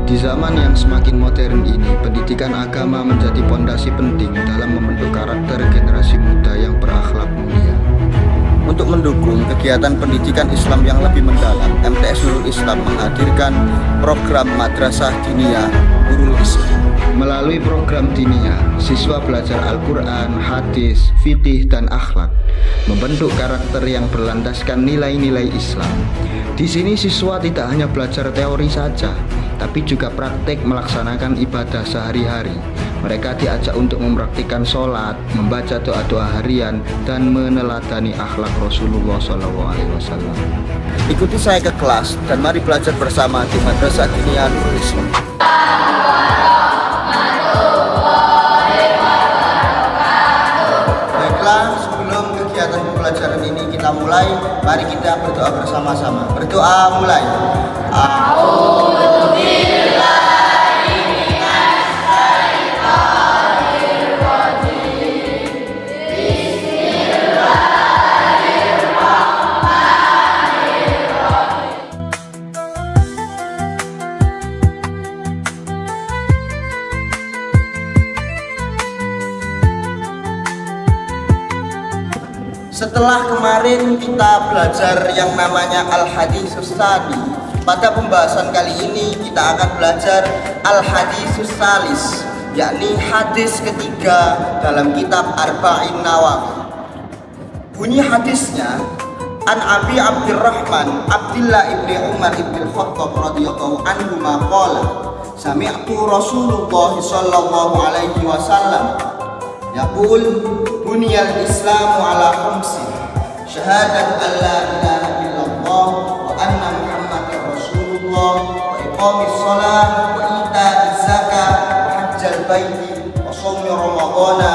Di zaman yang semakin modern ini, pendidikan agama menjadi pondasi penting dalam membentuk karakter generasi muda yang berakhlak mulia. Untuk mendukung kegiatan pendidikan Islam yang lebih mendalam, MTS Nurul Islam menghadirkan program Madrasah Diniyah Nurul Islam. Melalui program Diniyah, siswa belajar Al-Quran, hadis, fikih, dan akhlak, membentuk karakter yang berlandaskan nilai-nilai Islam. Di sini siswa tidak hanya belajar teori saja, tapi juga praktik melaksanakan ibadah sehari-hari. Mereka diajak untuk mempraktikkan sholat, membaca doa-doa harian, dan meneladani akhlak Rasulullah SAW. Ikuti saya ke kelas dan mari belajar bersama di Madrasah Diniyah Nurul Islam. Baiklah, sebelum kegiatan pembelajaran ini kita mulai, mari kita berdoa bersama-sama. Berdoa mulai. Setelah kemarin kita belajar yang namanya Al-Haditsus Tsani, pada pembahasan kali ini kita akan belajar Al-Haditsus Tsalis, yakni hadis ketiga dalam kitab Arba'in Nawawi. Bunyi hadisnya, An Abi Abdurrahman Abdullah ibni Umar ibn Khattab radhiyallahu anhu maqala sami'tu Rasulullah sallallahu alaihi wasallam yaqul buniyal islamu ala khamsin syahadat an la ilaha illallah wa anna muhammadar rasulullah wa iqamis shalah wa ita'iz zakah wa hajjal baiti wa shaumi ramadhana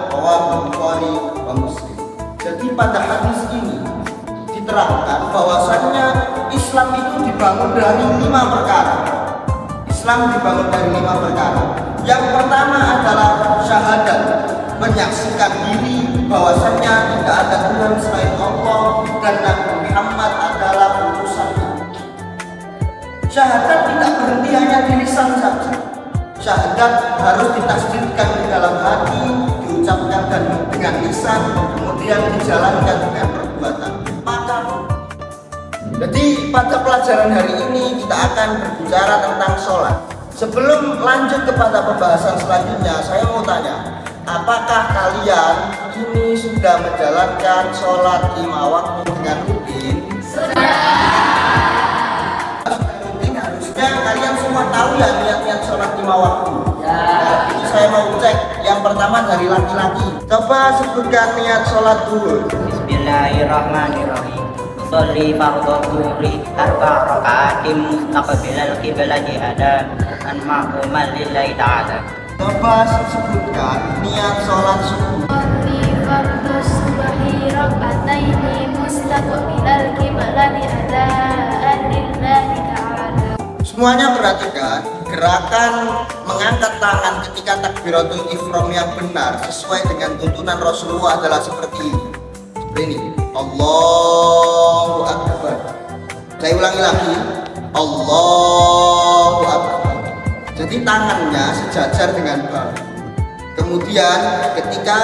rawahu Bukhari wa Muslim. Jadi pada hadis ini diterangkan bahwasannya Islam itu dibangun dari 5 perkara. Islam dibangun dari 5 perkara. Yang pertama adalah syahadat, menyaksikan diri bahwasannya tidak ada Tuhan selain Allah dan Nabi Muhammad adalah utusannya. Syahadat tidak berhenti hanya di lisan saja. Syahadat harus ditasdidkan di dalam hati, diucapkan dengan lisan, kemudian dijalankan dengan perbuatan. Jadi pada pelajaran hari ini kita akan berbicara tentang sholat. Sebelum lanjut kepada pembahasan selanjutnya, saya mau tanya, apakah kalian ini sudah menjalankan sholat 5 waktu dengan rutin? Sudah rutin, harusnya kalian semua tahu ya niat-niat sholat 5 waktu. Ini saya mau cek. Yang pertama dari laki-laki. Coba sebutkan niat sholat dulu. Bismillahirrahmanirrahim. Sholli fardhu dhuhri arba' raka'atin mustaqbilal qiblati hada an ma'muman lillahi ta'ala. Coba sebutkan niat sholat subuh. Sholli fardhu subhi raka'ataini mustaqbilal qiblati hada an lillahi ta'ala. Semuanya perhatikan gerakan mengangkat tangan ketika takbiratul ihram yang benar sesuai dengan tuntunan Rasulullah adalah seperti ini. Seperti ini. Allahu Akbar. Saya ulangi lagi. Allahu Akbar. Jadi tangannya sejajar dengan bahu. Kemudian ketika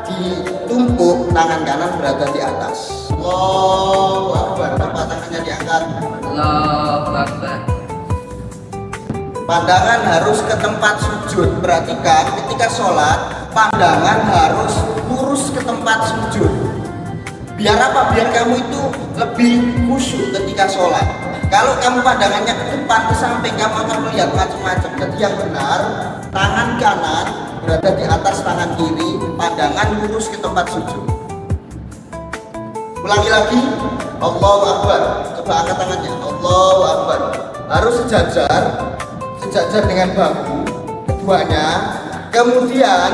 ditumpuk, tangan kanan berada di atas. Allahu Akbar. Coba tangannya diangkat. Allahu Akbar. Pandangan harus ke tempat sujud. Perhatikan ketika sholat, pandangan harus lurus ke tempat sujud. Biar apa? Biar kamu itu lebih khusyuk ketika sholat. Kalau kamu pandangannya ke depan, ke samping, kamu akan melihat macam-macam. Jadi yang benar, tangan kanan berada di atas tangan kiri, pandangan lurus ke tempat sujud. Ulangi lagi. Allahu Akbar. Coba angkat tangannya. Allahu Akbar. Harus sejajar dengan bahu keduanya. Kemudian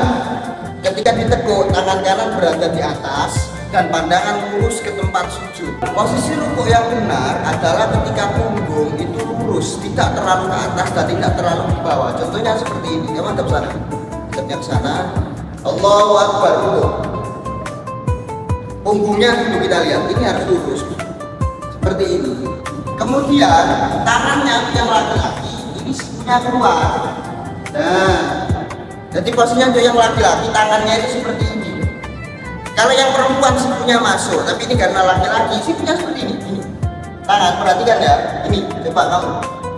ketika ditekuk, tangan kanan berada di atas dan pandangan lurus ke tempat sujud. Posisi rukuk yang benar adalah ketika punggung itu lurus, tidak terlalu ke atas dan tidak terlalu ke bawah. Contohnya seperti ini. Kamu hadap sana, hadapnya ke sana. Allahu Akbar. Rukuk. Punggungnya dulu kita lihat, ini harus lurus seperti ini. Kemudian tangannya yang laki-laki ini sikunya keluar. Nah, jadi posisinya untuk yang laki-laki tangannya itu seperti ini. Kalau yang perempuan sikunya masuk, tapi ini karena laki-laki sikunya seperti ini. Tangan, perhatikan ya. Ini, coba kamu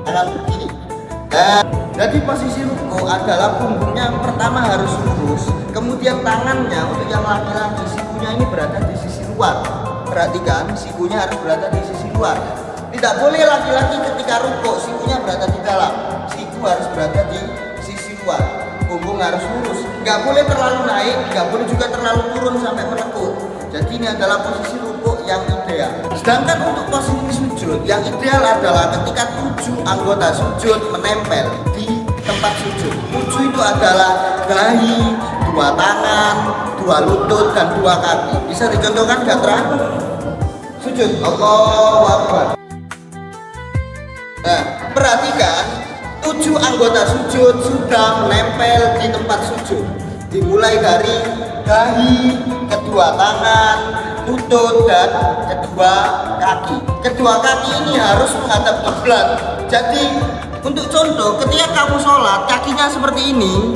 tangan ini. Nah, jadi posisi ruku adalah punggungnya pertama harus lurus, kemudian tangannya untuk yang laki-laki sikunya ini berada di sisi luar. Perhatikan, sikunya harus berada di sisi luar. Tidak boleh laki-laki ketika ruku sikunya berada di dalam. Siku harus berada di sisi luar. Punggung harus lurus. Nggak boleh terlalu naik, nggak boleh juga terlalu turun sampai menekuk. Jadi ini adalah posisi ruku yang ideal. Sedangkan untuk posisi sujud yang ideal adalah ketika 7 anggota sujud menempel di tempat sujud. 7 itu adalah dahi, 2 tangan, 2 lutut, dan 2 kaki. Bisa dicontohkan nggak terang? Sujud, Allahu Akbar. Nah, perhatikan 7 anggota sujud sudah menempel di tempat sujud. Dimulai dari dahi, kedua tangan, lutut, dan kedua kaki. Kedua kaki ini harus menghadap kiblat. Jadi untuk contoh, ketika kamu sholat kakinya seperti ini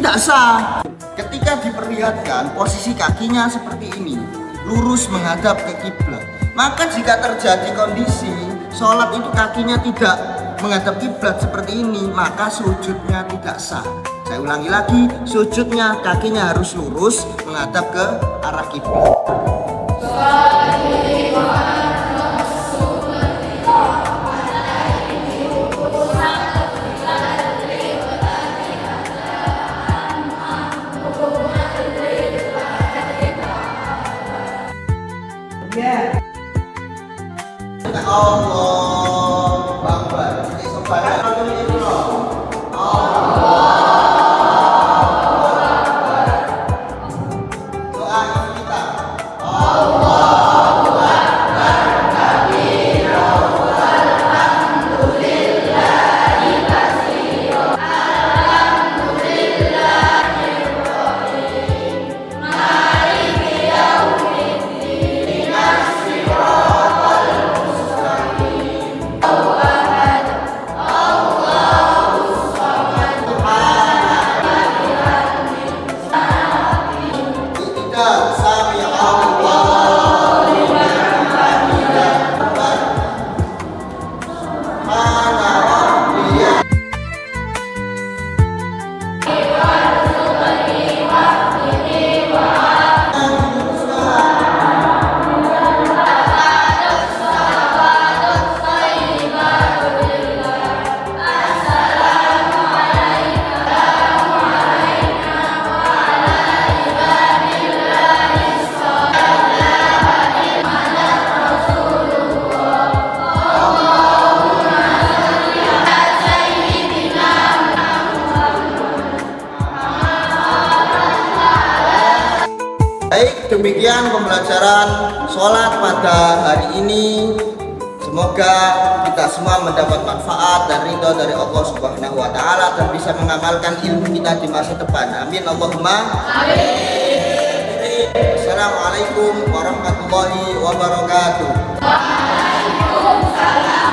tidak sah. Ketika diperlihatkan posisi kakinya seperti ini, lurus menghadap ke kiblat. Maka jika terjadi kondisi sholat itu kakinya tidak menghadap kiblat seperti ini, maka sujudnya tidak sah. Saya ulangi lagi, sujudnya kakinya harus lurus menghadap ke arah kiblat. Allahu Akbar. Baik, demikian pembelajaran sholat pada hari ini. Semoga kita semua mendapat manfaat dan ridho dari Allah Subhanahu wa Ta'ala dan bisa mengamalkan ilmu kita di masa depan. Amin Allahumma amin. Assalamualaikum warahmatullahi wabarakatuh. Waalaikumsalam.